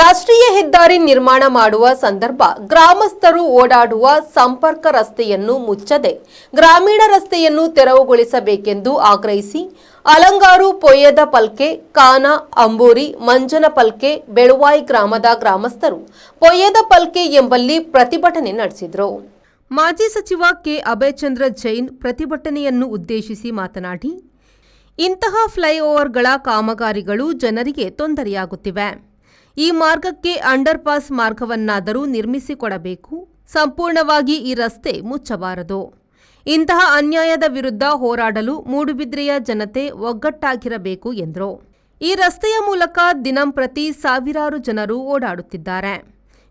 ರಾಷ್ಟ್ರೀಯ ಹೆದ್ದಾರಿ ನಿರ್ಮಾಣ ಮಾಡುವ ಸಂದರ್ಭ ಗ್ರಾಮಸ್ಥರು ಓಡಾಡುವ ಸಂಪರ್ಕ ರಸ್ತೆಯನ್ನು ಮುಚ್ಚದೆ ಗ್ರಾಮೀಣ ರಸ್ತೆಯನ್ನು ತೆರವುಗೊಳಿಸಬೇಕೆಂದು ಆಗ್ರಹಿಸಿ ಅಲಂಗಾರು ಪೊಯ್ಯದ ಪಲ್ಕೆ ಕಾನ ಅಂಬೂರಿ ಮಂಜನ ಪಲ್ಕೆ ಬೆಳುವಾಯಿ ಗ್ರಾಮದ ಗ್ರಾಮಸ್ಥರು ಪೊಯ್ಯದ ಪಲ್ಕೆ ಎಂಬಲ್ಲಿ ಪ್ರತಿಭಟನೆ ನಡೆಸಿದರು. ಮಾಜಿ ಸಚಿವ ಕೆ ಅಭಯಚಂದ್ರ ಜೈನ್ ಪ್ರತಿಭಟನೆಯನ್ನು ಉದ್ದೇಶಿಸಿ ಮಾತನಾಡಿ, ಇಂತಹ ಫ್ಲೈಓವರ್ಗಳ ಕಾಮಗಾರಿಗಳು ಜನರಿಗೆ ತೊಂದರೆಯಾಗುತ್ತಿವೆ. ಈ ಮಾರ್ಗಕ್ಕೆ ಅಂಡರ್ ಪಾಸ್ ಮಾರ್ಗವನ್ನಾದರೂ ನಿರ್ಮಿಸಿಕೊಡಬೇಕು. ಸಂಪೂರ್ಣವಾಗಿ ಈ ರಸ್ತೆ ಮುಚ್ಚಬಾರದು. ಇಂತಹ ಅನ್ಯಾಯದ ವಿರುದ್ಧ ಹೋರಾಡಲು ಮೂಡುಬಿದ್ರೆಯ ಜನತೆ ಒಗ್ಗಟ್ಟಾಗಿರಬೇಕು ಎಂದರು. ಈ ರಸ್ತೆಯ ಮೂಲಕ ದಿನಂಪ್ರತಿ ಸಾವಿರಾರು ಜನರು ಓಡಾಡುತ್ತಿದ್ದಾರೆ.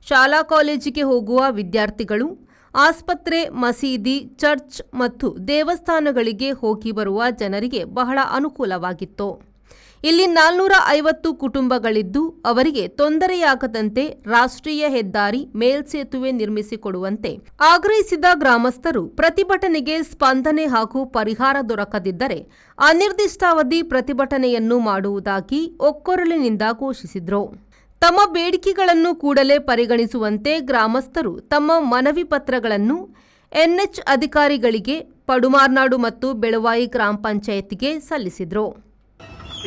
ಶಾಲಾ ಕಾಲೇಜಿಗೆ ಹೋಗುವ ವಿದ್ಯಾರ್ಥಿಗಳು, ಆಸ್ಪತ್ರೆ, ಮಸೀದಿ, ಚರ್ಚ್ ಮತ್ತು ದೇವಸ್ಥಾನಗಳಿಗೆ ಹೋಗಿ ಬರುವ ಜನರಿಗೆ ಬಹಳ ಅನುಕೂಲವಾಗಿತ್ತು. ಇಲ್ಲಿ 450 ಕುಟುಂಬಗಳಿದ್ದು ಅವರಿಗೆ ತೊಂದರೆಯಾಗದಂತೆ ರಾಷ್ಟ್ರೀಯ ಹೆದ್ದಾರಿ ಮೇಲ್ಸೇತುವೆ ನಿರ್ಮಿಸಿಕೊಡುವಂತೆ ಆಗ್ರಹಿಸಿದ ಗ್ರಾಮಸ್ಥರು ಪ್ರತಿಭಟನೆಗೆ ಸ್ಪಂದನೆ ಹಾಗೂ ಪರಿಹಾರ ದೊರಕದಿದ್ದರೆ ಅನಿರ್ದಿಷ್ಟಾವಧಿ ಪ್ರತಿಭಟನೆಯನ್ನು ಮಾಡುವುದಾಗಿ ಒಕ್ಕೊರಲಿನಿಂದ ಘೋಷಿಸಿದರು. ತಮ್ಮ ಬೇಡಿಕೆಗಳನ್ನು ಕೂಡಲೇ ಪರಿಗಣಿಸುವಂತೆ ಗ್ರಾಮಸ್ಥರು ತಮ್ಮ ಮನವಿ ಪತ್ರಗಳನ್ನು ಎನ್ಎಚ್ ಅಧಿಕಾರಿಗಳಿಗೆ, ಪಡುಮಾರ್ನಾಡು ಮತ್ತು ಬೆಳುವಾಯಿ ಗ್ರಾಮ ಪಂಚಾಯತ್ಗೆ ಸಲ್ಲಿಸಿದರು.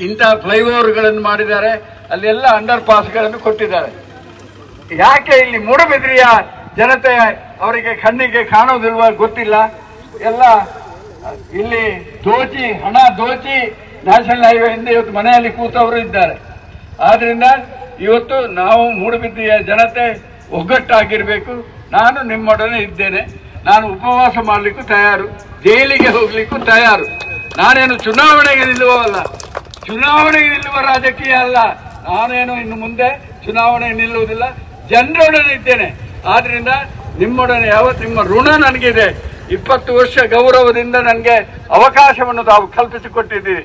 ಇಂತಹ ಫ್ಲೈಓವರ್ಗಳನ್ನು ಮಾಡಿದ್ದಾರೆ, ಅಲ್ಲೆಲ್ಲ ಅಂಡರ್ ಪಾಸ್ಗಳನ್ನು ಕೊಟ್ಟಿದ್ದಾರೆ. ಯಾಕೆ ಇಲ್ಲಿ ಮೂಡುಬಿದ್ರೆಯ ಜನತೆ ಅವರಿಗೆ ಕಣ್ಣಿಗೆ ಕಾಣೋದಿಲ್ವ ಗೊತ್ತಿಲ್ಲ. ಎಲ್ಲ ಇಲ್ಲಿ ಹಣ ದೋಚಿ ನ್ಯಾಷನಲ್ ಹೈವೇ ಹಿಂದೆ ಇವತ್ತು ಮನೆಯಲ್ಲಿ ಕೂತವರು ಇದ್ದಾರೆ. ಆದ್ರಿಂದ ಇವತ್ತು ನಾವು ಮೂಡುಬಿದ್ರೆಯ ಜನತೆ ಒಗ್ಗಟ್ಟಾಗಿರಬೇಕು. ನಾನು ನಿಮ್ಮೊಡನೆ ಇದ್ದೇನೆ. ನಾನು ಉಪವಾಸ ಮಾಡಲಿಕ್ಕೂ ತಯಾರು, ಜೈಲಿಗೆ ಹೋಗ್ಲಿಕ್ಕೂ ತಯಾರು. ನಾನೇನು ಚುನಾವಣೆಗೆ ನಿಲ್ಲುವವಲ್ಲ, ಚುನಾವಣೆಗೆ ನಿಲ್ಲುವ ರಾಜಕೀಯ ಅಲ್ಲ. ನಾನೇನು ಇನ್ನು ಮುಂದೆ ಚುನಾವಣೆಗೆ ನಿಲ್ಲುವುದಿಲ್ಲ, ಜನರೊಡನೆ ಇದ್ದೇನೆ. ಆದ್ರಿಂದ ನಿಮ್ಮೊಡನೆ ನಿಮ್ಮ ಋಣ ನನಗಿದೆ. 20 ವರ್ಷ ಗೌರವದಿಂದ ನನಗೆ ಅವಕಾಶವನ್ನು ತಾವು ಕಲ್ಪಿಸಿಕೊಟ್ಟಿದ್ದೀರಿ.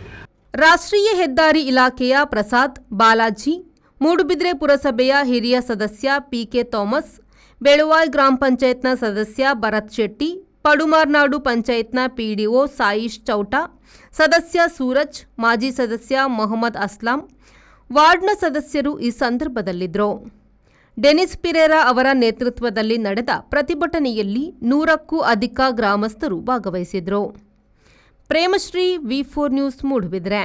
ರಾಷ್ಟ್ರೀಯ ಹೆದ್ದಾರಿ ಇಲಾಖೆಯ ಪ್ರಸಾದ್, ಬಾಲಾಜಿ, ಮೂಡುಬಿದ್ರೆ ಪುರಸಭೆಯ ಹಿರಿಯ ಸದಸ್ಯ ಪಿಕೆ ಥಾಮಸ್, ಬೆಳುವಾಯಿ ಗ್ರಾಮ ಪಂಚಾಯತ್ನ ಸದಸ್ಯ ಭರತ್ ಶೆಟ್ಟಿ, ಪಡುಮಾರ್ನಾಡು ಪಂಚಾಯತ್ನ ಪಿಡಿಒ ಸಾಯಿಶ್ ಚೌಟಾ, ಸದಸ್ಯ ಸೂರಜ್, ಮಾಜಿ ಸದಸ್ಯ ಮೊಹಮ್ಮದ್ ಅಸ್ಲಾಂ, ವಾರ್ಡ್ನ ಸದಸ್ಯರು ಈ ಸಂದರ್ಭದಲ್ಲಿದ್ದರು. ಡೆನಿಸ್ ಪಿರೇರಾ ಅವರ ನೇತೃತ್ವದಲ್ಲಿ ನಡೆದ ಪ್ರತಿಭಟನೆಯಲ್ಲಿ 100ಕ್ಕೂ ಅಧಿಕ ಗ್ರಾಮಸ್ಥರು ಭಾಗವಹಿಸಿದರು. ಪ್ರೇಮಶ್ರೀ, ವಿ4 ನ್ಯೂಸ್, ಮೂಡುಬಿದ್ರೆ.